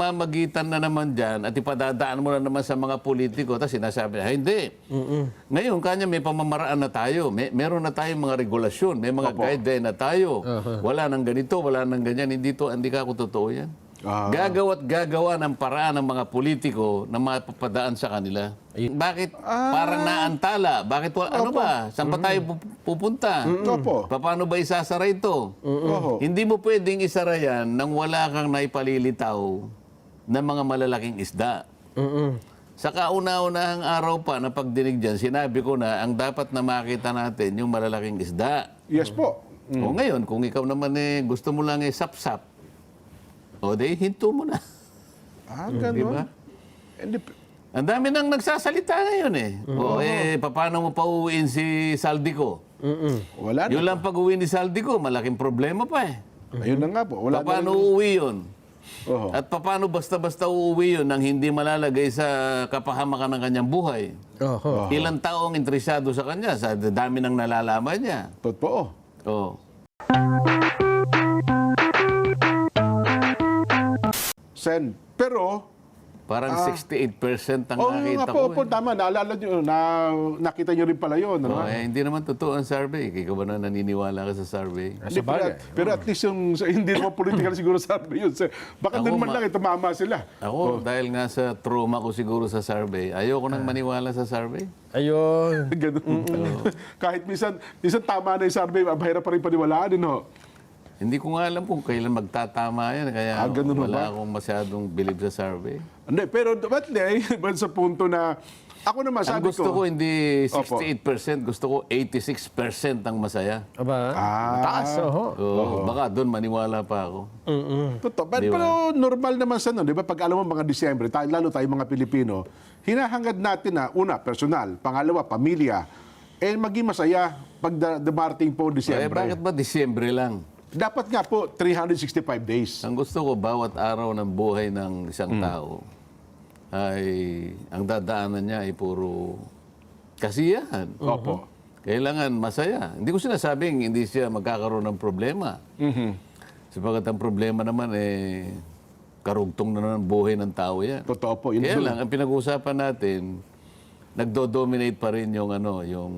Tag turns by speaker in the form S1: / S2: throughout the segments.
S1: mamamagitan na naman dyan at ipadadaan mo na naman sa mga politiko, tapos sinasabi, hindi. Ngayon, kanya may pamamaraan na tayo. Meron na tayong mga regulasyon, may mga guideline na tayo. Wala nang ganito, wala nang ganyan. Hindi ka ako totoo yan. Gagawa't gagawa ng paraan ng mga politiko na mapapadaan sa kanila. Bakit parang naantala? Bakit ano ba? Saan pa tayo pupunta? Paano ba isasara ito? Hindi mo pwedeng isara yan nang wala kang naipalilitaw ng mga malalaking isda. Sa kauna-unahang araw pa na pagdinig dyan, sinabi ko na ang dapat na makita natin yung malalaking isda.
S2: Yes po.
S1: O ngayon, kung ikaw naman gusto mo lang sap-sap, o di, hinto mo na.
S2: Ganun.
S1: Diba? Ang dami nang nagsasalita ngayon O paano mo pa uuwiin si Saldico?
S2: Wala na.
S1: Yun lang pag-uwi ni Saldico, malaking problema pa
S2: Ayun na nga po. Wala
S1: paano uuwi yun? At paano basta-basta uuwi yun nang hindi malalagay sa kapahamakan ng kanyang buhay? Ilang taong interesado sa kanya, sa dami ng nalalaman niya.
S2: Totoo. Sen, pero
S1: Parang 68% ang nakita
S2: nga
S1: ko.
S2: po, tama. Naalala nyo, nakita nyo rin pala yun. Ano?
S1: Hindi naman totoo ang survey. Ikaw ba na naniniwala ka sa survey?
S2: Pero at least yung, hindi naman political siguro survey yun. Baka din man lang tumama sila.
S1: Ako, dahil nga sa trauma ko siguro sa survey, ayoko nang maniwala sa survey.
S3: Ayun.
S2: Ganun. Kahit minsan tama na yung survey, mahirap pa rin paniwalaan.
S1: Hindi ko nga alam kung kailan magtatama yan. Kaya wala akong masyadong believe sa survey.
S2: Hindi, pero ba't sa punto na ako naman sabi ko...
S1: Ang gusto ko hindi 68%, gusto ko 86% ang masaya.
S3: Aba, mataas.
S1: Baka doon maniwala pa ako.
S2: Totoo. Pero normal naman sa di ba? Pag alam mo mga Disyembre, lalo tayo mga Pilipino, hinahangad natin na, una, personal, pangalawa, pamilya, maging masaya pag dumarating po Disyembre.
S1: Bakit ba Disyembre lang?
S2: Dapat nga po, 365 days.
S1: Ang gusto ko, bawat araw ng buhay ng isang tao ay ang dadaanan niya ay puro kasiyahan.
S2: Opo.
S1: Kailangan masaya. Hindi ko sinasabing hindi siya magkakaroon ng problema. Sapagat ang problema naman karugtong na ng buhay ng tao yan.
S2: Totoo po.
S1: Kaya lang, ang pinag-uusapan natin, nagdo-dominate pa rin yung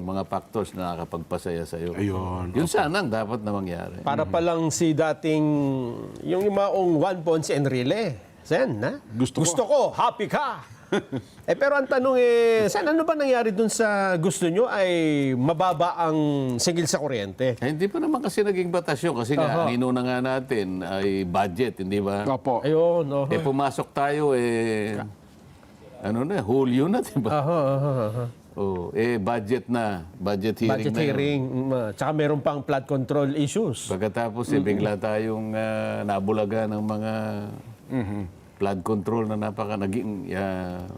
S1: mga factors na nakakapagpasaya sa iyo.
S2: Ayun.
S1: Yun sana ang dapat na mangyari.
S3: Para pa lang si dating, yung maong Juan Ponce Enrile. Sen, na?
S2: Gusto
S3: ko, happy ka! Pero ang tanong Sen, ano ba nangyari dun sa gusto nyo ay mababa ang sigil sa kuryente?
S1: Hindi pa naman kasi naging batas yun. Kasi nga, ang inuna nga natin ay budget, hindi ba?
S2: Opo.
S3: Ayun,
S1: Pumasok tayo, Hulyo na, di ba? Budget na. Budget hearing
S3: Budget
S1: na yun.
S3: hearing. Tsaka meron pang flood control issues.
S1: Pagkatapos, bigla tayong nabulaga ng mga flood control na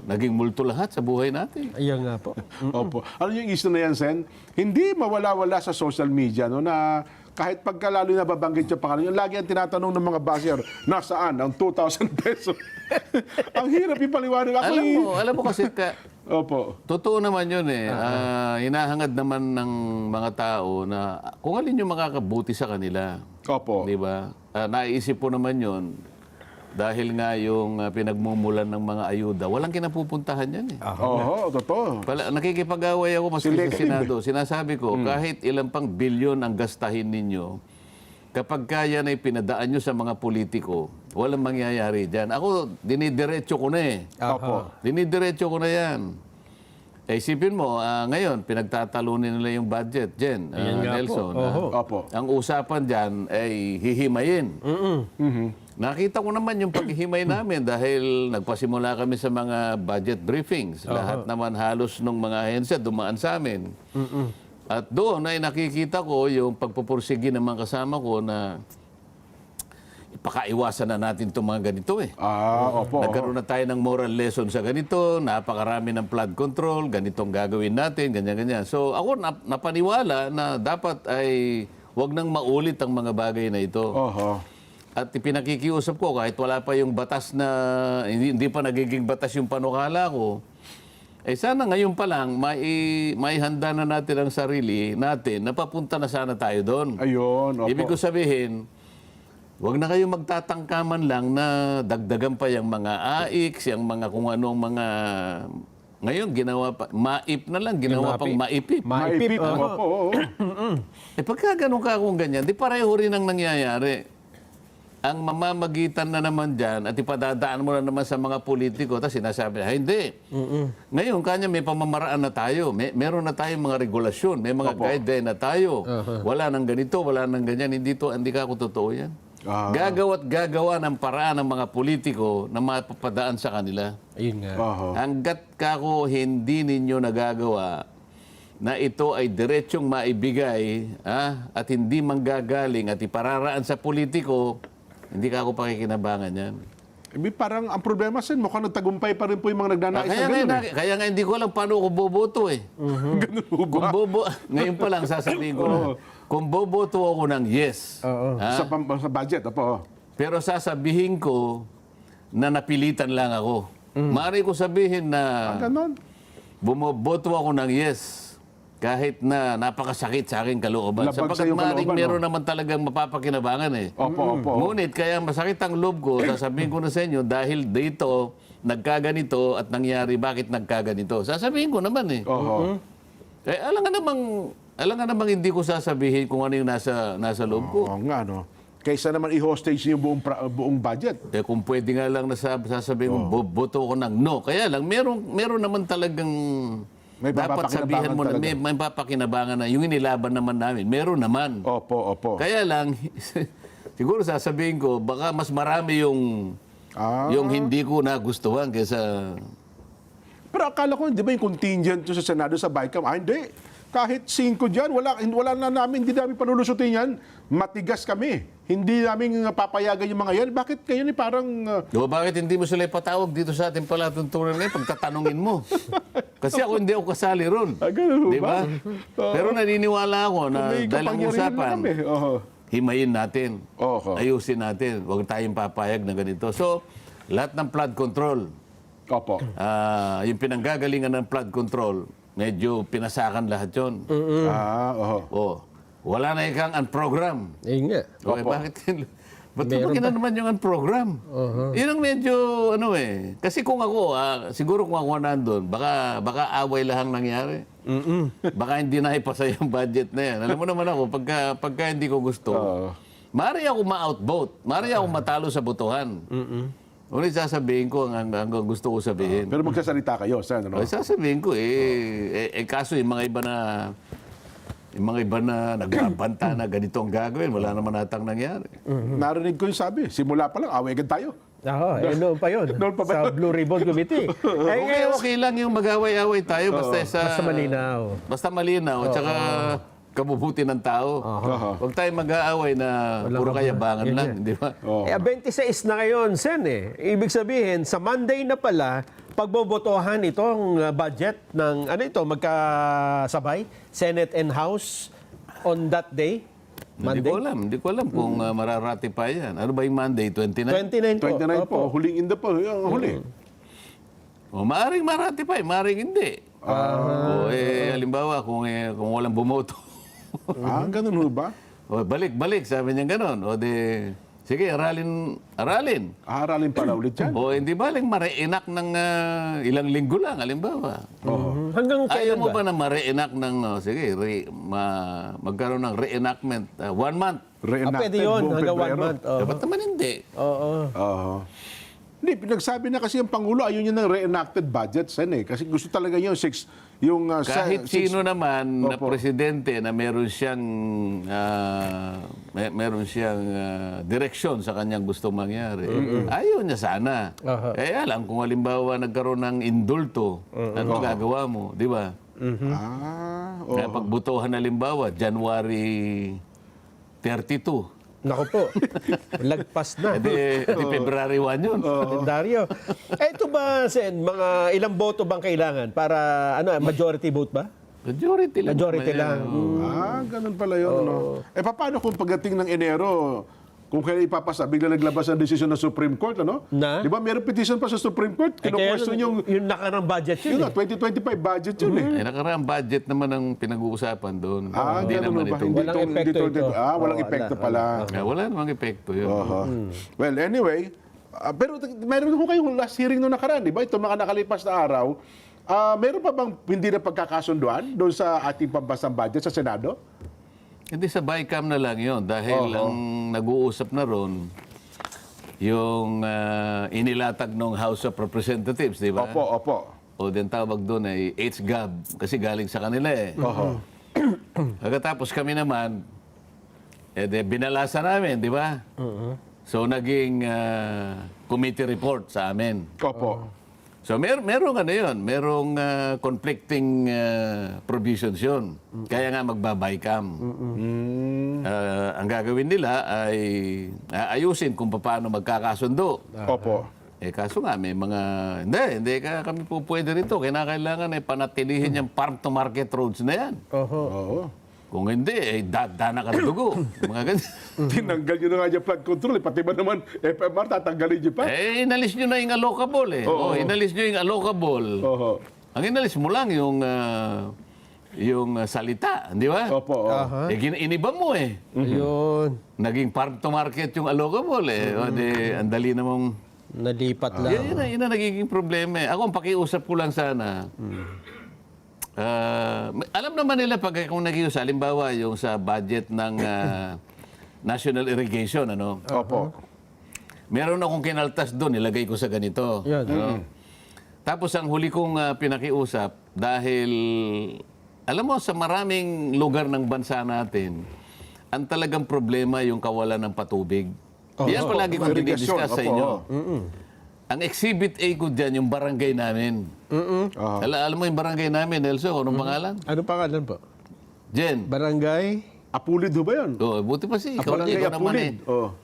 S1: naging multo lahat sa buhay natin.
S3: Ayun nga po.
S2: Opo. Ano yung issue na yan, Sen? Hindi mawala-wala sa social media na kahit pagkalalo na babanggit yung pangalan, lagi ang tinatanong ng mga basher, nasaan ang 2,000 pesos? Ang hirap ipaliwanag.
S1: Alam mo kasi,
S2: Opo.
S1: totoo naman yun hinahangad naman ng mga tao na kung alin yung makakabuti sa kanila.
S2: Opo.
S1: Di ba? Naisip po naman yun dahil nga yung pinagmumulan ng mga ayuda, walang kinapupuntahan yan
S2: Oo, totoo.
S1: Nakikipag-away ako maski sa Senado. Sinasabi ko, kahit ilang pang bilyon ang gastahin ninyo, kapag kaya na ipinadaan nyo sa mga politiko, walang mangyayari dyan. Ako, dinidiretso ko na
S2: Opo.
S1: Dinidiretso ko na yan. Isipin mo, ngayon, pinagtatalunin nila yung budget, Jen, Nelson.
S2: Opo.
S1: Ang usapan dyan ay hihimayin. Nakita ko naman yung paghihimay namin dahil nagpasimula kami sa mga budget briefings. Lahat naman halos ng mga ahensya dumaan sa amin. At doon ay nakikita ko yung pagpupursigi ng mga kasama ko na ipakaiwasan na natin itong mga ganito
S2: Opo.
S1: Nagkaroon na tayo ng moral lesson sa ganito, napakarami ng flood control, ganitong gagawin natin, ganyan-ganyan. So ako napaniwala na dapat ay wag nang maulit ang mga bagay na ito. At ipinakikiusap ko kahit wala pa yung batas na, hindi pa nagiging batas yung panukala ko, sana ngayon pa lang, may handa na natin ang sarili natin, napapunta na sana tayo doon.
S2: Ayun, opo.
S1: Ibig ko sabihin, Huwag na kayo magtatangkaman lang na dagdagan pa yung mga AIX, yung mga kung anong mga... Ngayon, ginawa pa, MAIP na lang, ginawa pang MAIPIP.
S3: Maipip.
S2: Oo.
S1: Pagka ganun ka kung ganyan, di pareho rin ang nangyayari. Ang mamamagitan na naman dyan at ipadadaan mo na naman sa mga politiko, tapos sinasabi na, hindi. Ngayon, kanya may pamamaraan na tayo. Meron na tayong mga regulasyon, may mga guideline na tayo. Wala nang ganito, wala nang ganyan. Hindi ka ako totoo yan. Gagawa't gagawa ng paraan ng mga politiko na mapapadaan sa kanila.
S3: Ayun nga.
S1: Hanggat kako hindi ninyo nagagawa na ito ay diretsyong maibigay at hindi manggagaling at ipararaan sa politiko, hindi ka ako pakikinabangan yan.
S2: Parang ang problema, Sen, mukhang nagtagumpay pa rin po yung mga nagnanais na gano'n.
S1: Kaya nga hindi ko alam paano ko boboto eh.
S2: Ganun po ba?
S1: Ngayon pa lang sasabihin ko na, kung boboto ako ng yes,
S2: Sa budget, opo.
S1: pero sasabihin ko na napilitan lang ako. Maaari ko sabihin na
S2: Ganon.
S1: bumoboto ako ng yes kahit na napakasakit sa aking kalooban.
S2: Labag
S1: Sapagkat
S2: sa'yo
S1: maaaring
S2: kalooban,
S1: meron naman talagang mapapakinabangan eh.
S2: Opo.
S1: Ngunit kaya masakit ang loob ko, sasabihin ko na sa inyo, dahil dito, nagkaganito at nangyari, bakit nagkaganito? Sasabihin ko naman eh.
S2: Oho.
S1: Alam nga namang hindi ko sasabihin kung ano yung nasa loob ko.
S2: Oo nga, no. Kaysa naman i-hostage niyo yung buong budget.
S1: Kung pwede nga lang sasabihin ko, boto ko ng no. Kaya lang, meron naman talagang
S2: May
S1: dapat sabihin mo na
S2: papakinabangan
S1: may papakinabangan na yung inilaban naman namin. Meron naman.
S2: Opo.
S1: Kaya lang, siguro sasabihin ko, baka mas marami yung hindi ko nagustuhan kaysa...
S2: Pero akala ko, di ba yung contingent sa Senado sa BICAM? Hindi. Kahit 5 dyan, hindi namin panulusutin yan. Matigas kami. Hindi namin papayagan yung mga yan. Bakit kayo ni parang...
S1: Bakit hindi mo sila ipatawag dito sa ating palatuntunan ngayon pagtatanungin mo? Kasi hindi ako kasali ron.
S2: Ganun
S1: Di ba? Pero naniniwala ako na
S2: may
S1: dahil ang
S2: kapangyarihan na
S1: usapan,
S2: kami. Oho.
S1: himayin natin.
S2: Oho.
S1: Ayusin natin. Huwag tayong papayag na ganito. So, lahat ng flood control,
S2: Opo.
S1: yung pinanggagalingan ng flood control, medyo pinasakan lahat yun.
S2: Oho.
S1: Wala na ikang unprogram.
S3: Ayun nga.
S1: Okay, ba't ba naman yung unprogram? Yun ang medyo, kasi kung ako, siguro kung ako nandun, baka away lang nangyari. Baka hindi na ipasa yung budget na yan. Alam mo naman ako, pagka hindi ko gusto, maaari ako ma-outvote, maaari ako matalo sa botohan. Ulit sasabihin ko ang gusto ko sabihin.
S2: Pero magsasalita kayo, Sen, ano?
S1: Sasabihin ko, kaso yung mga iba na nagbabanta na ganito ang gagawin, wala naman natang nangyari.
S2: Narinig ko yung sabi, simula pa lang, away agad tayo.
S3: Noon pa yun.
S2: Noon pa ba
S3: Sa Blue Ribbon Committee.
S1: Okay lang yung mag-away-away tayo
S3: Basta malinaw.
S1: Basta malinaw, at saka kabubuti ng tao. Huwag tayo mag-aaway na puro kayabangan lang, di ba?
S3: 26 na ngayon, Sen eh. Ibig sabihin, sa Monday na pala, pagbobotohan itong budget ng, magkasabay, Senate and House on that day? Monday?
S1: Hindi ko alam kung mararatify yan. Ano ba yung Monday? 29?
S3: 29 po.
S2: 29 po, huling in the po, yung huli.
S1: Maaring maratify, maaring hindi. Halimbawa, kung walang bumoto.
S2: Ganun ho ba?
S1: Balik, sabi niya ganun. Sige, aralin.
S2: Aralin pala ulit yan.
S1: Hindi baling ma-reenact ng ilang linggo lang, halimbawa.
S3: Hanggang
S1: Ayaw
S3: kailan
S1: mo
S3: ba?
S1: ba na ma-reenact ng, magkaroon ng reenactment, 1 month?
S3: Pwede yun, hanggang 1 month.
S1: Dapat naman hindi.
S2: Oo. Hindi, pinagsabi na kasi yung Pangulo, ayaw niya ng reenacted budget, Sen eh. Kasi gusto talaga
S1: Kahit sino naman na presidente na meron siyang direksyon sa kanyang gusto mangyari. Ayaw niya sana. Kaya lang, kung halimbawa nagkaroon ng indulto, ano gagawa mo, di ba? Kaya pagbutuhan halimbawa, January 32.
S3: Naku po, lagpas na.
S1: Di February 1 yun.
S3: Kalendaryo. Ito ba, Sen, mga ilang boto bang kailangan para, majority vote ba?
S1: Majority lang.
S3: Majority lang.
S2: Ganun pala yun. Paano kung pagdating ng Enero, kung kaya ipapasa, bigla naglabas ang desisyon ng Supreme Court, ano?
S3: Na?
S2: Di ba, meron petition pa sa Supreme Court?
S3: Kaya
S2: Kino-question yung
S3: yung nakarang budget yun.
S2: yun, 2025 budget yun eh.
S1: Nakaraang budget naman ang pinag-uusapan doon. Hindi
S2: ganun
S1: naman
S2: ba?
S1: ito.
S3: Walang epekto ito.
S2: Walang
S3: Oo,
S2: epekto
S3: wala.
S2: pala.
S1: Wala namang epekto yun.
S2: Well, anyway, pero meron ko kayong last hearing nung nakaraan, di ba? Ito mga nakalipas na araw, meron pa bang hindi na pagkakasunduan doon sa ating pambasang budget sa Senado?
S1: Hindi sa BICAM na lang yun dahil ang nag-uusap na ron yung inilatag ng House of Representatives, di ba?
S2: Opo.
S1: O din tawag doon ay HGAB kasi galing sa kanila eh. Pagkatapos kami naman, binalasa namin, di ba? So naging committee report sa amin.
S2: Opo.
S1: So merong ano yun, merong conflicting provisions yun. Kaya nga magbabaycam. Ang gagawin nila ay ayusin kung paano magkakasundo.
S2: Opo.
S1: Kaso nga may mga, hindi kami po pwede rito. Kailangan ay panatilihin yung farm-to-market roads na yan.
S2: Oo.
S1: Kung hindi, dana ka ng dugo. Mga ganyan.
S2: Tinanggal nyo na nga yung flood control. Pati ba naman, FMR, tatanggalin nyo pa?
S1: Inalis nyo na yung allocable eh. Inalis nyo yung allocable.
S2: Oo.
S1: Ang inalis mo lang yung salita, di ba?
S2: Opo.
S1: Iniba mo eh.
S3: Ayun.
S1: Naging farm to market yung allocable eh. Ang dali namang...
S3: Nalipat lang.
S1: Yun ang nagiging problema eh. Ako, ang pakiusap ko lang sana. Alam naman nila pag kung nag-iusap, halimbawa yung sa budget ng National Irrigation, ano?
S2: Opo.
S1: Meron akong kinaltas doon, nilagay ko sa ganito.
S3: Yan.
S1: Ano? Tapos ang huli kong pinakiusap, dahil alam mo, sa maraming lugar ng bansa natin, ang talagang problema yung kawalan ng patubig. Yan palagi kong
S2: Irrigation,
S1: dinidiscuss sa
S2: opo.
S1: inyo. Ang Exhibit A ko dyan, yung barangay namin. Alam mo yung barangay namin, Nelson, anong pangalan?
S3: Ano pangalan po?
S1: Jen.
S3: Barangay?
S2: Apulid ho ba yun?
S1: Buti pa si ikaw,
S2: Barangay
S1: ikaw naman eh.
S2: Apulid.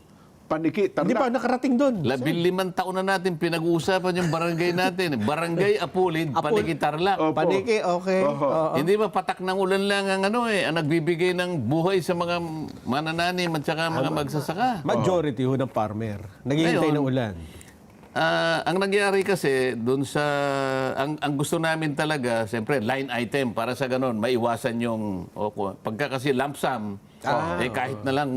S2: Paniki,
S3: Hindi pa
S2: Tarlac.
S3: nakarating doon.
S1: 15 taon na natin pinag-uusapan yung barangay natin. Barangay Apulid, Panikitarlak.
S2: Opo.
S3: Paniki, okay. Oo.
S1: Hindi ba patak ng ulan lang ang ang nagbibigay ng buhay sa mga manananim at saka mga magsasaka?
S3: Majority ho ng farmer. Naghihintay
S1: Ngayon,
S3: ng ulan.
S1: Ang nangyari kasi doon sa ang gusto namin talaga, siyempre line item para sa ganun maiwasan yung pagka kasi lump sum kahit na lang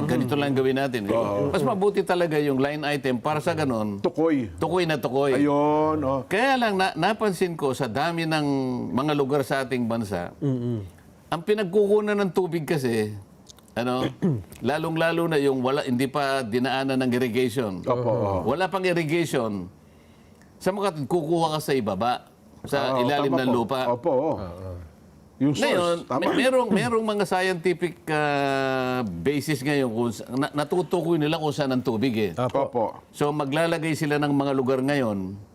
S1: ganito lang gawin natin. Mas mabuti talaga yung line item para sa ganun.
S2: Tukoy.
S1: Tukoy na tukoy.
S2: Ayun.
S1: Kaya lang napansin ko sa dami ng mga lugar sa ating bansa, ang pinagkukunan ng tubig kasi lalong-lalo na yung hindi pa dinaanan ng irrigation.
S2: Opo.
S1: Wala pang irrigation. Sa mga kukuha ka sa ibaba, sa ilalim
S2: tama
S1: ng
S2: po.
S1: lupa.
S2: Opo. Yung
S1: Ngayon,
S2: source. Tama.
S1: merong mga scientific basis ngayon kung natutukoy nila kung saan ang tubig eh.
S2: Opo.
S1: So maglalagay sila ng mga lugar ngayon.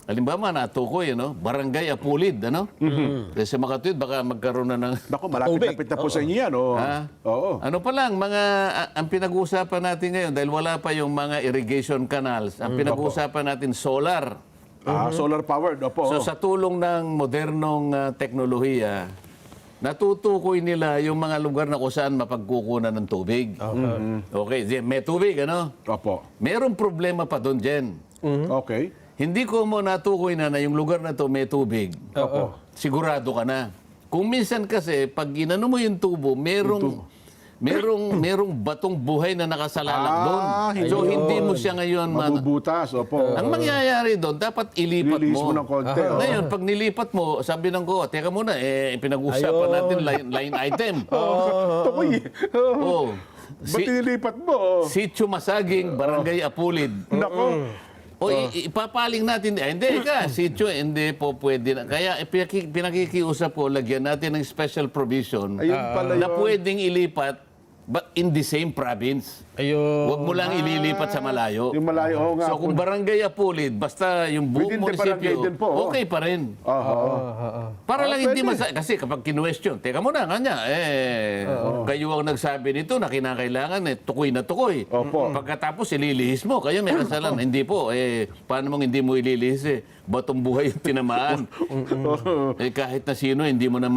S1: Halimbawa, natukoy, Barangay Apulid, Kasi sa Makatwid, baka magkaroon na ng...
S2: Naku, malapit-lapit na po sa inyo yan. Oo.
S1: Ano pa lang, ang pinag-uusapan natin ngayon, dahil wala pa yung mga irrigation canals, ang pinag-uusapan natin, solar.
S2: Solar powered. Opo.
S1: So sa tulong ng modernong teknolohiya, natutukoy nila yung mga lugar na kung saan mapagkukunan ng tubig. Okay, may tubig,
S2: Opo.
S1: Merong problema pa doon, Jen.
S2: Okay.
S1: Hindi ko mo natukoy na yung lugar na to may tubig.
S2: Opo.
S1: Sigurado ka na. Kung minsan kasi, pag ginano mo yung tubo, merong batong buhay na nakasalalak doon. So, hindi mo siya ngayon...
S2: Mabubutas. Opo.
S1: Ang mangyayari doon, dapat ilipat
S2: Release
S1: mo.
S2: mo ng konti.
S1: Ngayon, pag nilipat mo, sabi ng ko, teka muna, pinag-usapan natin line item.
S2: Tukoy.
S1: Oh.
S2: Ba't nilipat mo?
S1: Sitio Masaging, Barangay Apulid.
S2: Nako.
S1: O ipapaling natin, hindi ka, sitio, hindi po pwede na. Kaya pinakikiusap ko, lagyan natin ng special provision
S2: Ayun pala
S1: na
S2: yun.
S1: pwedeng ilipat but in the same province.
S3: Ayun.
S1: Huwag mo lang ililipat sa malayo.
S2: Yung malayo, oo nga.
S1: So kung barangay Apulid, basta yung buong
S2: Within the barangay
S1: munisipyo,
S2: din po, oo.
S1: okay pa rin.
S2: Oo.
S1: Para lang hindi
S2: pwede.
S1: kasi kapag kinwestiyon, teka muna, kanya, kayo ang nagsabi nito na kinakailangan, tukoy na tukoy.
S2: Opo.
S1: Pagkatapos ililihis mo, kayo may kasalanan. Hindi po, paano mong hindi mo ililihis batong buhay yung tinamaan. Kahit na sino, hindi mo na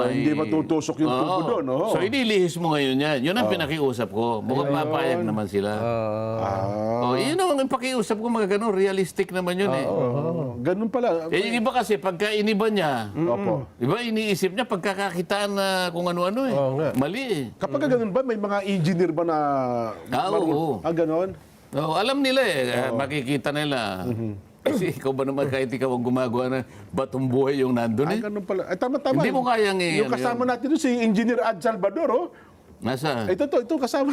S2: Hindi matutusok yung tubo
S1: Oo.
S2: doon, oo.
S1: So ililihis mo ngayon yan. Yun ang pinakiusap ko. Mukhang papayag naman sila. Yun ang pakiusap ko, mga ganun. Realistic naman yun
S2: Ganun pala.
S1: yung iba kasi, pagka iniba niya,
S2: Opo.
S1: iba iniisip niya, pagkakakitaan na kung ano-ano
S3: Oo nga.
S1: Mali
S2: Kapag ganun ba, may mga engineer ba na...
S1: oo.
S2: Ganun?
S1: Alam nila makikita nila. Kasi ikaw ba naman kahit ikaw ang gumagawa na batong buhay yung nandun
S2: Ganun pala. Tama-tama.
S1: Hindi mo kayang
S2: Yung kasama natin doon, si Engineer Ad Salvador, oh.
S1: Nasa?
S2: Ito kasama.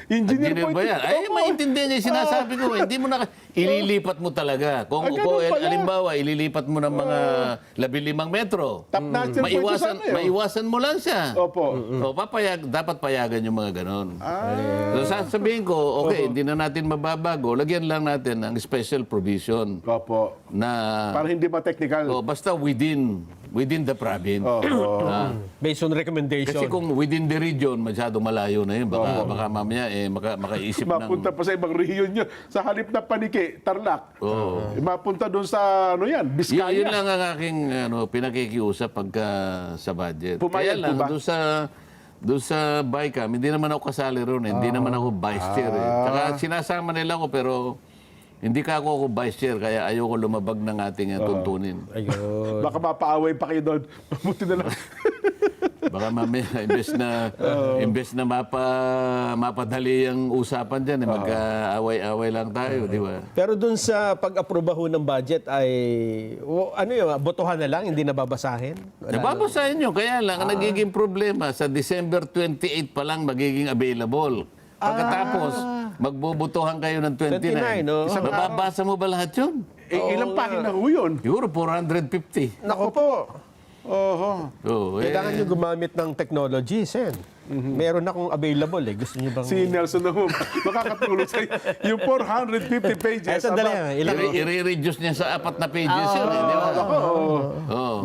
S2: Engineer
S1: Engineer
S2: po
S1: ba
S2: ito.
S1: yan? Ay,
S2: Opo.
S1: maintindihan niya yung sinasabi ko. Hindi mo na, ililipat mo talaga. Kung
S2: ganun pala.
S1: alimbawa, ililipat mo ng mga 15 metro.
S2: Top notcher po ito sana,
S1: Maiwasan mo lang siya.
S2: Opo.
S1: So, dapat payagan yung mga ganon. So, sasabihin ko, okay, hindi na natin mababago. Lagyan lang natin ng special provision
S2: Opo.
S1: na
S2: Para hindi ma-technical.
S1: basta within the province.
S2: Oo.
S3: Based on recommendation.
S1: Kasi kung within the region, masyado malayo na yun. Baka mamaya makaisip ng...
S2: Mapunta pa sa ibang rehiyon nyo. Sa halip na Paniki, Tarlac. Mapunta doon sa, Biskaya.
S1: Yun lang ang aking pinakikiusap pagka sa budget.
S2: Pumayag
S1: Kaya lang,
S2: po ba?
S1: doon sa BICAM, hindi naman ako kasali ron. Hindi naman ako vice chair. Tsaka sinasama nila ako pero hindi ka ako vice chair. Kaya ayoko lumabag ng ating tuntunin.
S3: Ayun.
S2: Baka mapaaway pa kayo doon. Mabuti na lang.
S1: Baka mamaya, imbes na mapadali ang usapan dyan, magka-away-away lang tayo, di ba?
S3: Pero dun sa pag-aprobaho ng budget ay, botohan na lang, hindi nababasahin?
S1: Nababasahin nyo, kaya lang, ang nagiging problema, sa December 28 pa lang magiging available. Pagkatapos, magbobotohan kayo ng 29.
S3: 29, no?
S1: Mababasa mo ba lahat yun?
S2: Ilang pahina ho yun?
S1: Siguro 450.
S3: Nako po.
S2: Oho.
S3: Kailangan nyo gumamit ng technology, Sen. Meron akong available eh. Gusto nyo bang...
S2: Si Nelson na ho. Makakatulong sa yung 450 pages.
S3: Ay, sandali. Ilang...
S1: I-reduce niya sa 4 na pages yun, di ba?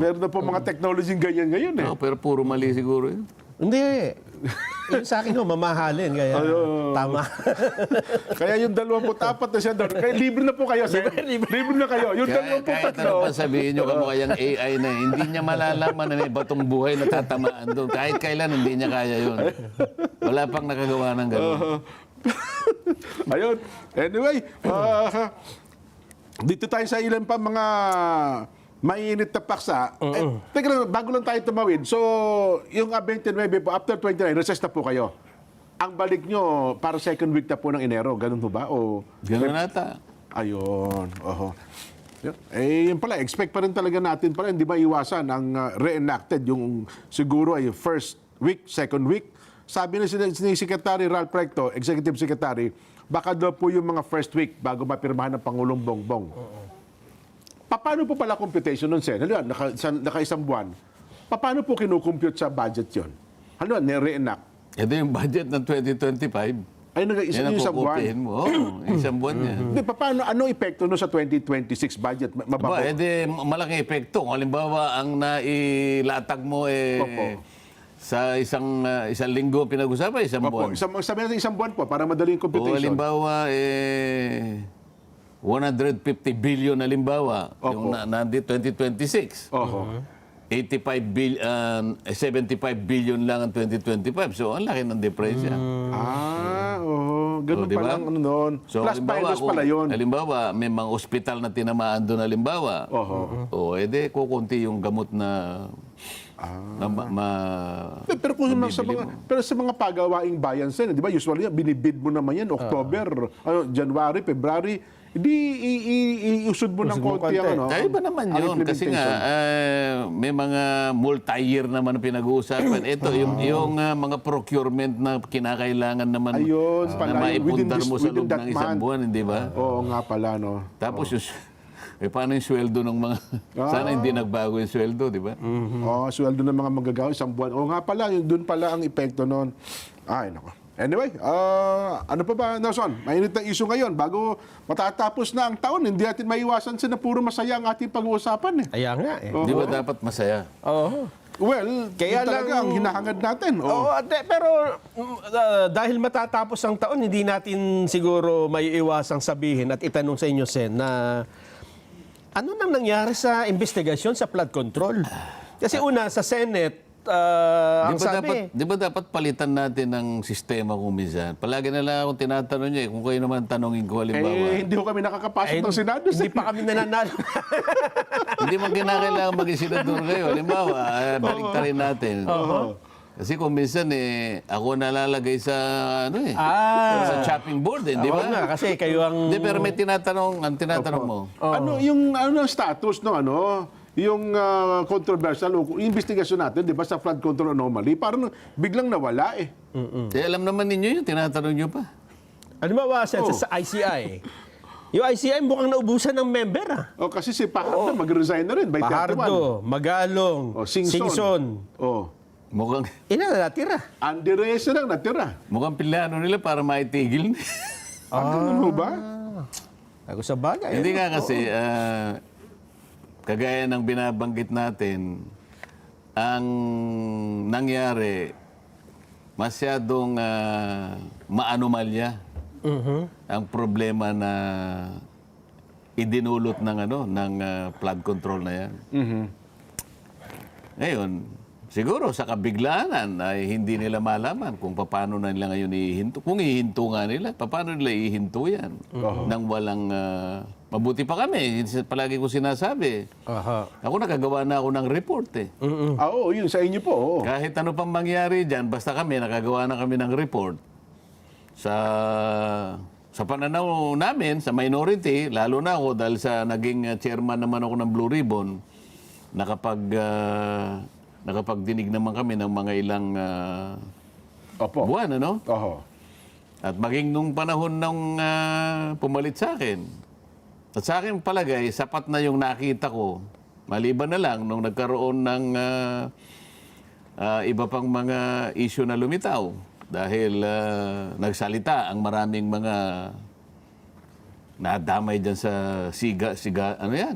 S2: Meron na po mga technology ganyan ngayon eh.
S1: Pero puro mali siguro yun.
S3: Hindi. Yung sa akin, mamahalin. Kaya tama.
S2: Kaya yung 24 na siya doon. Kaya libre na po kayo, sir. Libre na kayo. Yung
S1: Kahit ano
S2: 23.
S1: pa sabihin nyo, kamukha yung AI na hindi niya malalaman na may batong buhay na tatamaan doon. Kahit kailan, hindi niya kaya yun. Wala pang nakagawa ng gano'n.
S2: Ayun. Anyway, dito tayo sa ilan pa mga mainit na paksa. Teka lang, bago lang tayo tumawid. So, yung 29 po, after 29, recess na po kayo. Ang balik nyo para second week na po ng Enero. Ganun po ba? O,
S1: Gano'n nata.
S2: ayun. Oho. Yun pala, expect pa rin talaga natin pa rin, di ba iwasan ang reenacted, yung siguro ay first week, second week. Sabi na ni Secretary Ralph Recto, Executive Secretary, baka daw po yung mga first week bago mapirmahan ng Pangulong Bongbong. Paano po pala computation nun, Sen? Halimbawa, naka-isang buwan. Paano po kinukompute sa budget yon? Halimbawa, ni-reenact.
S1: Ito yung budget ng 2025.
S2: Ay, nag-isang
S1: Yan ang
S2: isang buwan.
S1: kukupihin mo. Isang buwan niya.
S2: Hindi, paano, anong epekto nun sa 2026 budget? Mababaw?
S1: Malaking epekto. Kung halimbawa, ang nailatag mo
S2: Opo.
S1: sa isang linggo pinag-usapan, isang
S2: Opo,
S1: buwan.
S2: sabi natin isang buwan po para madali yung
S1: O
S2: computation.
S1: halimbawa, 150 billion halimbawa, yung nandito 2026.
S2: Oho.
S1: 75 billion lang ang 2025. So, ang laki ng diferensya.
S2: Ganun
S1: diba?
S2: pala ang ano noon.
S1: So,
S2: Plus minus pala yun.
S1: Halimbawa, may mga ospital na tinamaan doon halimbawa. Edi kukunti yung gamot na
S2: Pero kung pero sa mga pagawaing bayan sen, di ba usually binibid mo naman yan October, January, February, hindi iusod mo ng konti ang ano.
S1: Ay, iba naman yun. Kasi nga, may mga multi-year naman ang pinag-uusapan. Ito, yung mga procurement na kinakailangan naman
S2: Ayun,
S1: na
S2: pala,
S1: maipundar mo sa
S2: within
S1: loob
S2: that
S1: ng isang
S2: month.
S1: buwan, hindi ba?
S2: Oo nga pala, no.
S1: Tapos paano yung sweldo ng mga... Sana hindi nagbago yung sweldo, di ba?
S2: Sweldo ng mga manggagawa, isang buwan. Oo nga pala, doon pala ang epekto noon. Ay, nako. Anyway, ano pa ba, Nelson? Mainit na issue ngayon. Bago matatapos na ang taon, hindi natin maiwasan na puro masaya ang ating pag-uusapan.
S3: Kaya nga eh.
S1: Di ba dapat masaya?
S3: Oo.
S2: Well,
S3: Kaya
S2: yun talaga
S3: lang-
S2: ang hinahangad natin.
S3: Oo, pero dahil matatapos ang taon, hindi natin siguro may iwasang sabihin at itanong sa inyo, Sen, na ano nang nangyari sa investigasyon sa flood control? Kasi una, sa Senate, ang sabi...
S1: Di ba dapat palitan natin ng sistema kung minsan? Palagi na lang akong tinatanong niya, kung kayo naman tanongin ko, halimbawa.
S2: Hindi ko kami nakakapasok ng Senado.
S3: Hindi pa kami nananalo.
S1: Hindi man kinakailangan maging senador kayo. Halimbawa, baliktarin natin. Kasi kung minsan ako nalalagay sa sa chopping board, di
S3: Oo
S1: ba?
S3: nga, kasi kayo ang...
S1: Hindi, pero may ang tinatanong mo.
S2: Ano yung status no yung controversial o investigasyon natin, di ba, sa flood control anomaly, parang biglang nawala eh.
S1: Alam naman ninyo yun, tinatanong nyo pa.
S3: Ano ba, Sen, sa ICI? Yung ICI mukhang naubusan ng member,
S2: O kasi si Pahardo mag-resign na rin by 31.
S3: Pahardo, Magalong, Singson.
S2: O,
S1: Mukhang,
S3: Ina na natira.
S2: Andy Reyes na lang natira.
S1: mukhang pilano nila para maitigil.
S2: Ano mo ba?
S3: Ako sa bagay.
S1: Hindi nga kasi, kagaya ng binabanggit natin, ang nangyari, masyadong maanomalya ang problema na idinulot ng flood control na yan. Ngayon, siguro sa kabiglaan ay hindi nila malaman kung paano na nila ngayon ihinto. Kung ihinto nga nila, paano nila ihinto yan? Nang walang... mabuti pa kami, palagi ko sinasabi. Ako nakagawa na ako ng report eh.
S2: Oo, yun sa inyo po. Oo.
S1: Kahit ano pang mangyari dyan, basta kami, nakagawa na kami ng report. Sa pananaw namin, sa minority, lalo na ako dahil sa naging chairman naman ako ng Blue Ribbon, nakapagdinig naman kami ng mga ilang
S2: Opo.
S1: buwan, ano?
S2: Oho.
S1: At maging nung panahon nung pumalit sa akin. At sa akin palagay, sapat na yung nakita ko. Maliban na lang nung nagkaroon ng iba pang mga issue na lumitaw. Dahil nagsalita ang maraming mga nadamay dyan sa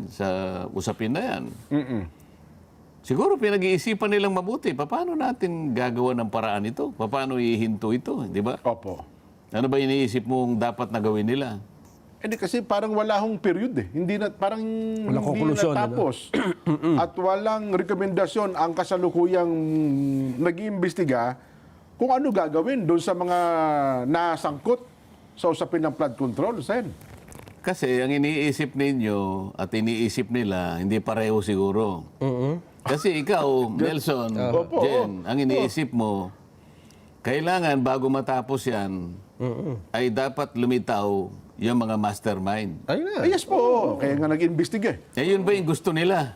S1: sa usapin na yan. Siguro pinag-iisipan nilang mabuti, paano natin gagawa ng paraan ito? Paano ihinto ito, di ba?
S2: Opo.
S1: Ano ba iniisip mong dapat na gawin nila?
S2: Hindi kasi parang wala hong period eh. Hindi na, parang
S3: Walang
S2: hindi
S3: konklusyon,
S2: natapos. At walang rekomendasyon ang kasalukuyang nag-iimbestiga kung ano gagawin doon sa mga nasangkot sa usapin ng flood control, Sen.
S1: Kasi ang iniisip ninyo at iniisip nila, hindi pareho siguro. Kasi ikaw, Nelson, Jen, ang iniisip mo, kailangan bago matapos yan, ay dapat lumitaw yung mga mastermind.
S3: Ayun na.
S2: Yes po. Kaya nga nag-imbestiga.
S1: Yun ba yung gusto nila?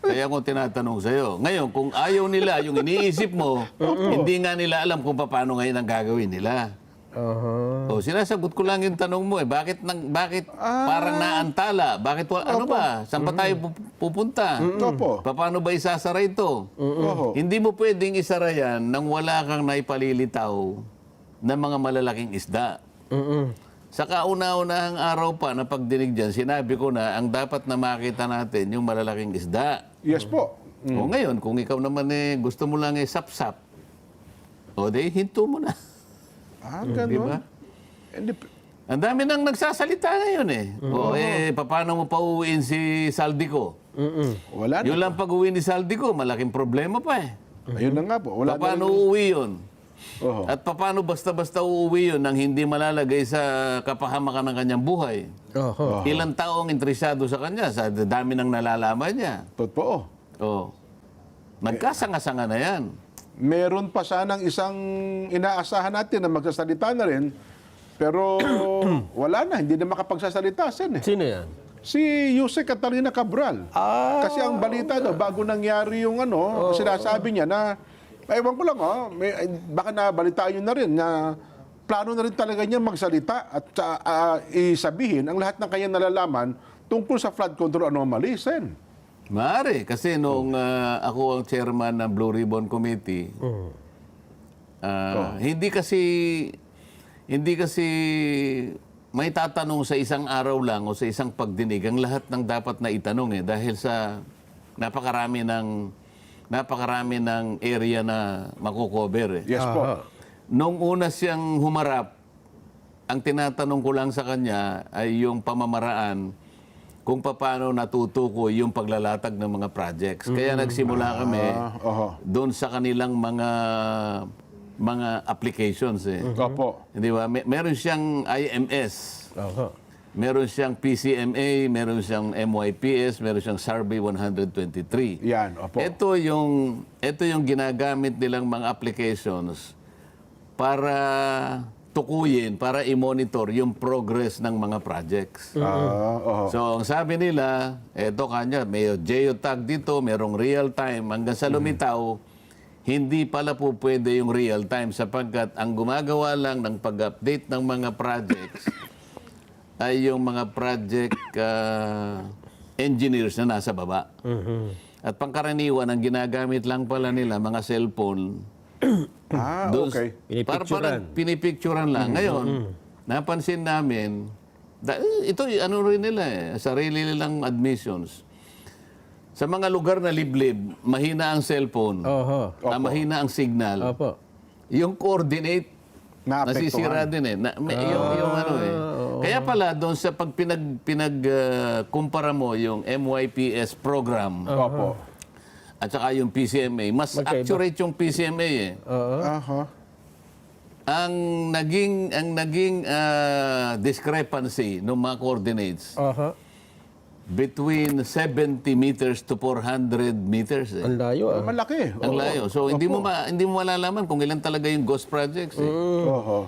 S1: Kaya ako tinatanong sa'yo. Ngayon, kung ayaw nila, yung iniisip mo, hindi nga nila alam kung paano ngayon ang gagawin nila. O, sinasagot ko lang yung tanong mo bakit parang naantala? Bakit ano ba? Saan pa tayo pupunta?
S2: Opo.
S1: Paano ba isasara ito?
S2: Oho.
S1: Hindi mo pwedeng isara yan nang wala kang naipalilitaw ng mga malalaking isda. Sa kauna-unahang araw pa na pagdinig dyan, sinabi ko na ang dapat na makita natin yung malalaking isda.
S2: Yes po.
S1: O ngayon, kung ikaw naman gusto mo lang sap-sap, o di, hinto mo na.
S2: Ganun.
S1: Diba?
S2: Hindi,
S1: Ang dami nang nagsasalita ngayon O paano mo pa uuwiin si Saldico?
S2: wala na.
S1: Yun lang pag-uwi ni Saldico, malaking problema pa
S2: Ayun na nga po. Wala
S1: Paano uuwi yun?
S2: Oho.
S1: At paano basta-basta uuwi yun nang hindi malalagay sa kapahamakan ng kanyang buhay? Ilang taong interesado sa kanya, sa dami ng nalalaman niya.
S2: Totoo.
S1: Nagkasanga-sanga na yan.
S2: Meron pa sanang isang inaasahan natin na magsasalita na rin, pero wala na, hindi na makapagsasalita, Sen.
S3: Sino yan?
S2: Si Jose Catalina Cabral. Kasi ang balita daw, bago nangyari yung sinasabi niya na, ewan ko lang, baka nabalitaan nyo na rin na plano na rin talaga niya magsalita at isabihin ang lahat ng kanyang nalalaman tungkol sa flood control anomaly, Sen.
S1: Maaari, kasi nung ako ang chairman ng Blue Ribbon Committee, Hindi kasi may tatanong sa isang araw lang o sa isang pagdinig ang lahat ng dapat na itanong dahil sa napakarami ng area na makukover
S2: Yes po.
S1: Nung una siyang humarap, ang tinatanong ko lang sa kanya ay yung pamamaraan kung paano natutukoy yung paglalatag ng mga projects. Kaya nagsimula kami doon sa kanilang mga applications
S2: Opo.
S1: Di ba? Meron siyang IMS.
S3: Oho.
S1: Meron siyang PCMA, meron siyang MYPS, meron siyang Survey 123.
S2: Yan, opo.
S1: Ito yung ginagamit nilang mga applications para tukuyin, para i-monitor yung progress ng mga projects. So, ang sabi nila, eto kanya, may geotag dito, merong real time, hanggang sa lumitaw, hindi pala po pwede yung real time sapagkat ang gumagawa lang ng pag-update ng mga projects ay yung mga project engineers na nasa baba. At pangkaraniwan, ang ginagamit lang pala nila, mga cellphone.
S2: Okay.
S3: Pinipicturan.
S1: Pinipicturan lang. Ngayon, napansin namin, ito ano rin nila sarili nilang admissions. Sa mga lugar na liblib, mahina ang cellphone,
S3: Oho.
S1: mahina ang signal.
S3: Opo.
S1: Yung coordinate,
S2: Naapektuhan.
S1: nasisira din yung ano Kaya pala, doon sa pag pinagkumpara mo yung MYPS program
S2: Opo.
S1: at saka yung PCMA, mas
S3: Magkaiba.
S1: accurate yung PCMA
S3: Oo.
S1: Ang naging discrepancy ng mga coordinates
S3: Oho.
S1: between 70 meters to 400 meters.
S3: Ang layo ah.
S2: Malaki.
S1: Ang layo. So hindi mo malalaman kung ilan talaga yung ghost projects.
S2: Oho.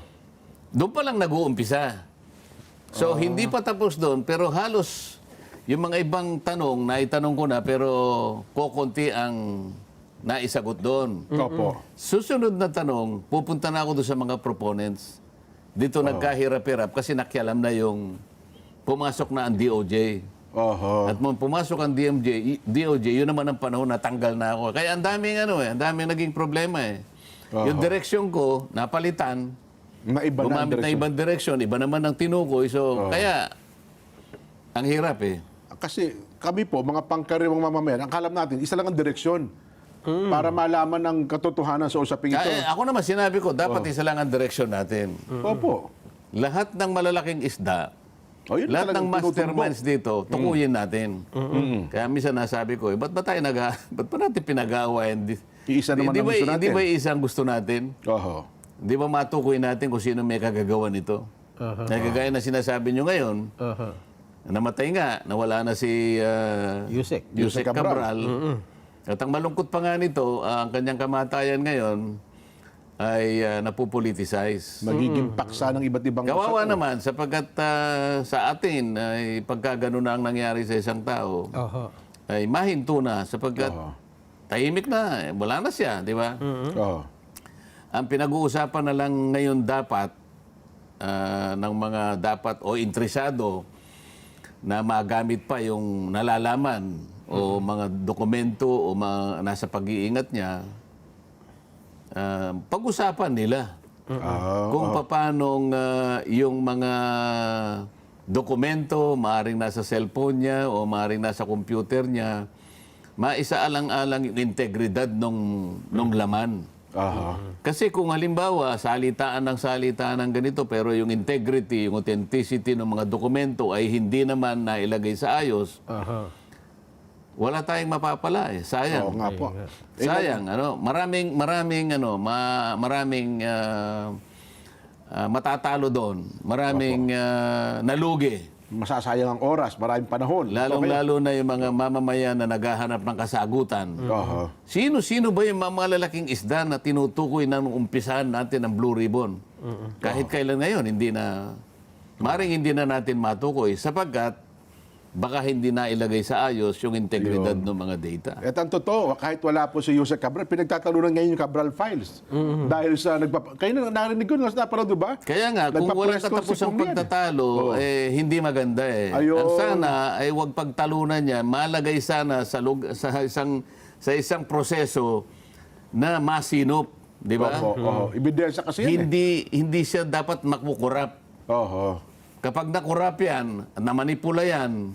S1: Doon pa lang nag-uumpisa. So hindi pa tapos doon pero halos yung mga ibang tanong na itanong ko na pero kokonti ang naisagot doon.
S2: Opo.
S1: Susunod na tanong, pupunta na ako doon sa mga proponents. Dito nagkahirap-hirap kasi nakialam na yung pumasok na ang DOJ.
S2: Oho.
S1: At nung pumasok ang DOJ, yun naman ang panahon na tanggal na ako. Kaya ang daming ang daming naging problema Yung direksyon ko, napalitan,
S2: Na iba na ang
S1: gumamit na
S2: direksyon.
S1: ibang direksyon, iba naman ang tinukoy. So, kaya, ang hirap
S2: Kasi kami po, mga pangkaraniwang mamamayan, ang kalam natin, isa lang ang direksyon. Para malaman ang katotohanan sa usaping ito.
S1: Kaya ako naman sinabi ko, dapat isa lang ang direksyon natin.
S2: Opo.
S1: Lahat ng malalaking isda,
S2: Yun
S1: lahat ng
S2: talagang
S1: masterminds dito, tukuyin natin. Kaya minsan nasabi ko, ba't ba natin pinag-aawayan?
S2: Iisa naman ang gusto natin.
S1: Hindi ba isang gusto natin?
S2: Oho.
S1: Di ba matukoy natin kung sino may kagagawa nito? Nagagaya na sinasabi nyo ngayon,
S3: Oho.
S1: namatay nga, nawala na si
S3: Yusek.
S1: Yusek Cabral. At ang malungkot pa nga nito, ang kanyang kamatayan ngayon ay napupoliticize.
S2: Magiging paksa ng iba't ibang
S1: Kawawa naman sapagkat sa atin ay pagka ganun na ang nangyari sa isang tao,
S3: Oho.
S1: ay mahinto na sapagkat tahimik na, wala na siya, di ba?
S2: Oho.
S1: Ang pinag-uusapan na lang ngayon dapat ng mga dapat o interesado na magamit pa yung nalalaman o mga dokumento o mga nasa pag-iingat niya, pag-usapan nila kung paano yung mga dokumento, maaring nasa cellphone niya o maaring nasa computer niya, maisaalang-alang yung integridad nung laman. Kasi kung halimbawa, salitaan ng ganito, pero yung integrity, yung authenticity ng mga dokumento ay hindi naman nailagay sa ayos, wala tayong mapapala Sayang.
S2: Oo nga po.
S1: Sayang, maraming matatalo doon. Maraming nalugi.
S2: Masasayang ang oras, maraming panahon.
S1: Lalong-lalo na yung mga mamamayan na naghahanap ng kasagutan.
S2: Oho.
S1: Sino ba yung mga malalaking isda na tinutukoy na nung umpisahan natin ang Blue Ribbon? Kahit kailan ngayon, maring hindi na natin matukoy sapagkat baka hindi na ilagay sa ayos yung integridad ng mga data.
S2: At ang totoo, kahit wala po si Yusek Cabral, pinagtatalunan ngayon yung Cabral Files. Dahil sa kayo na narinig ko, napanood ba?
S1: Kaya nga, kung walang katapusang pagtatalo, hindi maganda
S2: Ayun.
S1: Ang sana ay huwag pagtalunan niya, malagay sana sa isang proseso na masinop. Di ba?
S2: Opo, oho. Ebidensya kasi yan
S1: Hindi siya dapat makukurap.
S2: Oho.
S1: Kapag nakurap yan, namanipula yan,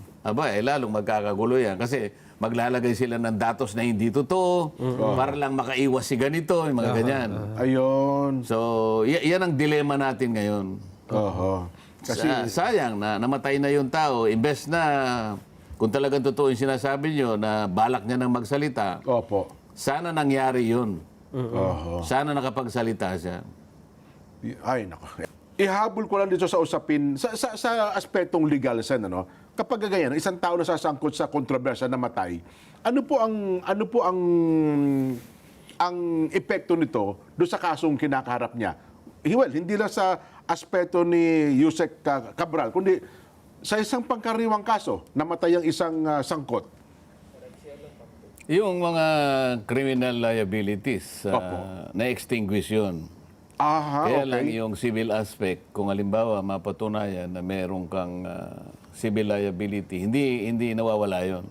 S1: lalong magkakagulo yan. Kasi maglalagay sila ng datos na hindi totoo para lang makaiwas si ganito, yung mga ganyan.
S2: Ayun.
S1: So, yan ang dilema natin ngayon.
S2: Oho. Kasi,
S1: Sayang na namatay na yung tao. Imbes na, kung talagang totoo yung sinasabi nyo, na balak niya nang magsalita,
S2: opo.
S1: sana nangyari yun.
S2: Oho.
S1: Sana nakapagsalita siya.
S2: Ay, nako. Ihabol ko lang dito sa usapin, sa aspetong legal, Sen, ano? Kapag ganyan, isang tao na sasangkot sa kontrobersya na matay, ano po ang epekto nito doon sa kasong kinakaharap niya? Well, hindi lang sa aspeto ni Yusek Cabral, kundi sa isang pangkaraniwang kaso, namatay ang isang sangkot.
S1: Yung mga criminal liabilities,
S2: Opo.
S1: na-extinguish yun.
S2: Aha,
S1: Kaya
S2: okay.
S1: lang yung civil aspect, kung halimbawa mapatunayan na meron kang civil liability, hindi nawawala yun.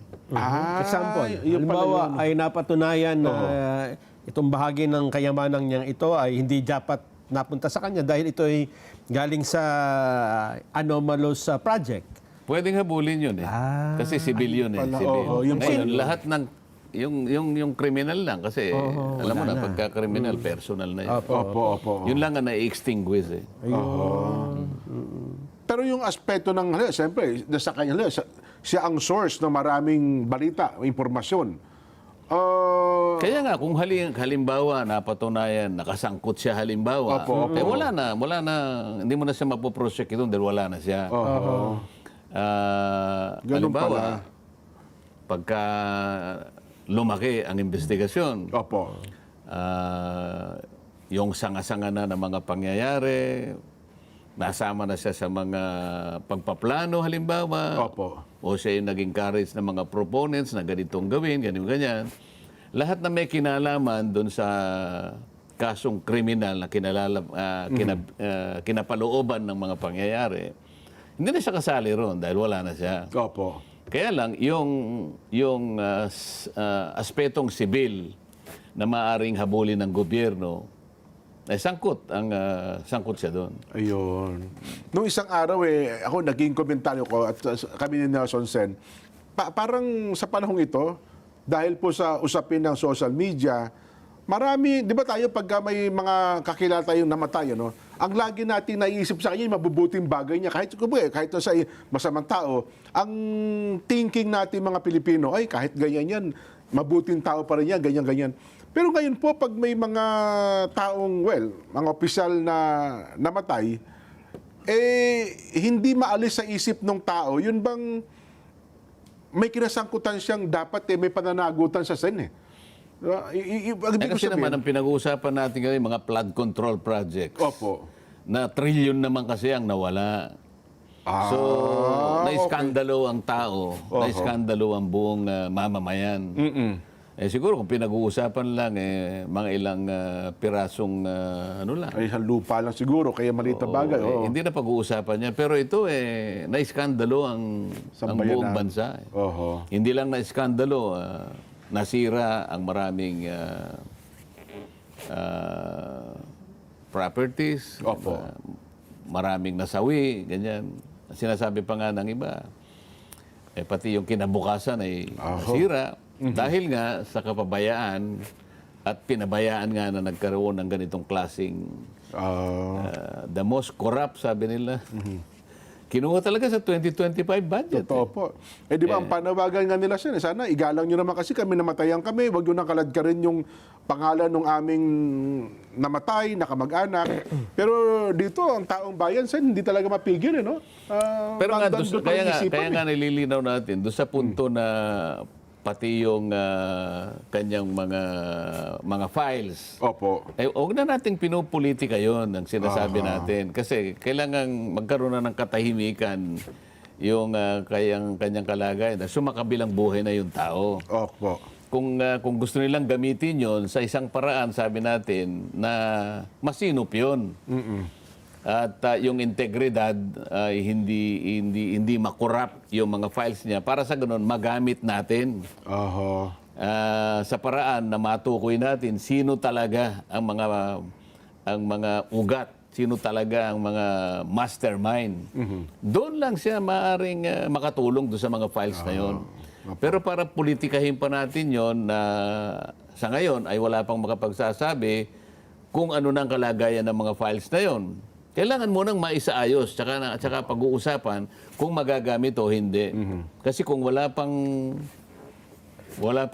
S3: Example,
S2: yun pala
S3: halimbawa
S2: yun.
S3: ay napatunayan na itong bahagi ng kayamanan niyang ito ay hindi dapat napunta sa kanya dahil ito ay galing sa anomalous project.
S1: Pwedeng habulin yun eh. Kasi civil yun eh.
S2: pala,
S1: Civil.
S2: oo, yun
S1: Ngayon,
S2: pala.
S1: lahat ng yung criminal lang kasi alam mo na pagka-criminal personal na yun.
S2: Opo.
S1: Yun lang ang na-extinguish eh.
S2: Pero yung aspeto ng, siyempre, sa kanya, siya ang source ng maraming balita, impormasyon.
S1: Kaya nga kung halimbawa napatunayan nakasangkot siya halimbawa,
S2: Opo.
S1: wala na hindi mo na siya mapoprosecute doon dahil wala na siya.
S2: Ganun
S1: Halimbawa, pagka lumaki ang investigasyon,
S2: Opo.
S1: yung sanga-sanga na ng mga pangyayari, nasama na siya sa mga pagpaplano halimbawa,
S2: Opo.
S1: o siya yung naging courage ng mga proponents na ganitong gawin, ganyan. Lahat na may kinalaman doon sa kasong kriminal na kinapalooban ng mga pangyayari, hindi na siya kasali ron dahil wala na siya.
S2: Opo.
S1: Kaya lang, yung aspetong sibil na maaring habulin ng gobyerno, ay sangkot siya doon.
S2: Ayun. Nung isang araw ako naging komentaryo ko at kami ni Nelson Sen, parang sa panahong ito, dahil po sa usapin ng social media, marami, di ba tayo pagka may mga kakilala tayong namatay, ano, ang lagi natin naiisip sa kanya yung mabubuting bagay niya. Kahit sa masamang tao, ang thinking natin mga Pilipino, ay kahit ganyan yan, mabuting tao pa rin yan, ganyan-ganyan. Pero ngayon po, pag may mga taong, mga opisyal na namatay, hindi maalis sa isip ng tao, yun bang may kinasangkutan siyang dapat may pananagutan sa Sen eh.
S1: Kasi naman ang pinag-uusapan natin ngayon, mga flood control projects.
S2: Opo.
S1: Na trilyon naman kasi ang nawala. So, naiskandalo ang tao, naiskandalo ang buong mamamayan. Siguro kung pinag-uusapan lang, mga ilang pirasong lang.
S2: Ay, lupa lang siguro, kaya maliit na bagay.
S1: Hindi na pag-uusapan yan. Pero ito, naiskandalo ang buong bansa.
S2: Oho.
S1: Hindi lang naiskandalo, nasira ang maraming properties.
S2: Opo.
S1: Maraming nasawi, ganyan. Sinasabi pa nga ng iba, pati yung kinabukasan ay nasira. Dahil nga sa kapabayaan at pinabayaan nga na nagkaroon ng ganitong klaseng the most corrupt, sabi nila. Kinuha talaga sa 2025 budget.
S2: Totoo po. Di ba, ang panawagan nga nila siya, sana igalang nyo naman kasi kami namatayan kami, huwag nyo nakalad ka rin yung pangalan ng aming namatay, nakamag-anak. Pero dito, ang taong bayan, hindi talaga mapigil, no?
S1: Pero nga, kaya nga nililinaw natin, doon sa punto na pati yung kanyang mga files.
S2: Opo.
S1: Huwag na nating pinupolitika yon ang sinasabi natin. Kasi kailangan magkaroon na ng katahimikan yung kanyang kalagayan na sumakabilang buhay na yung tao.
S2: Opo.
S1: Kung gusto nilang gamitin yon sa isang paraan, sabi natin, na masinop yun. At yung integridad ay hindi makurap yung mga files niya para sa ganun magamit natin. sa paraan na matukoy natin sino talaga ang mga ugat, sino talaga ang mga mastermind. Doon lang siya maaring makatulong doon sa mga files na yon. Pero para politikahin pa natin yon na sa ngayon ay wala pang makapagsasabi kung ano nang kalagayan ng mga files na yon. Kailangan mo nang maisaayos tsaka pag-uusapan kung magagamit o hindi. Kasi kung wala pang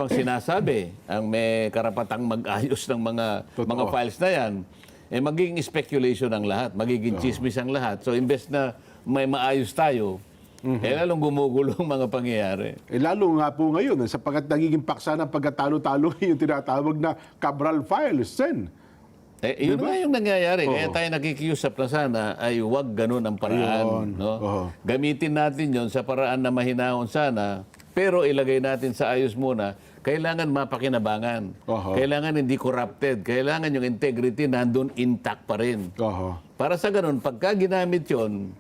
S1: sinasabi ang may karapatang mag-ayos ng mga files na yan, magiging speculation ang lahat, magiging chismis ang lahat. So imbes na may maayos tayo, lalong gumugulo ang mga pangyayari.
S2: Lalo nga po ngayon, sapagkat nagiging paksa ng pagkatalo-talo yung tinatawag na Cabral Files, Sen.
S1: Yun nga yung nangyayari. Kaya tayo nakikiusap na sana ay huwag ganun ang paraan. No? Gamitin natin yon sa paraan na mahinahon sana, pero ilagay natin sa ayos muna. Kailangan mapakinabangan. Kailangan hindi corrupted. Kailangan yung integrity nandun intact pa rin. Para sa ganun, pagka ginamit yun,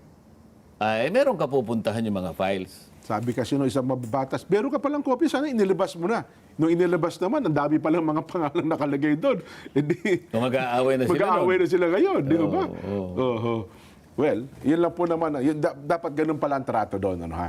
S1: ay meron ka pupuntahan yung mga files.
S2: Sabi kasi no isang mababatas, meron ka palang kopya, sana inilabas mo na. Nung inilabas naman, ang dami palang mga pangalan nakalagay doon. Hindi.
S1: Mag-aaway na sila
S2: Mag-aaway na sila ngayon, di ba? Well, yun lang po naman. Dapat ganun pala ang trato doon, ano ha?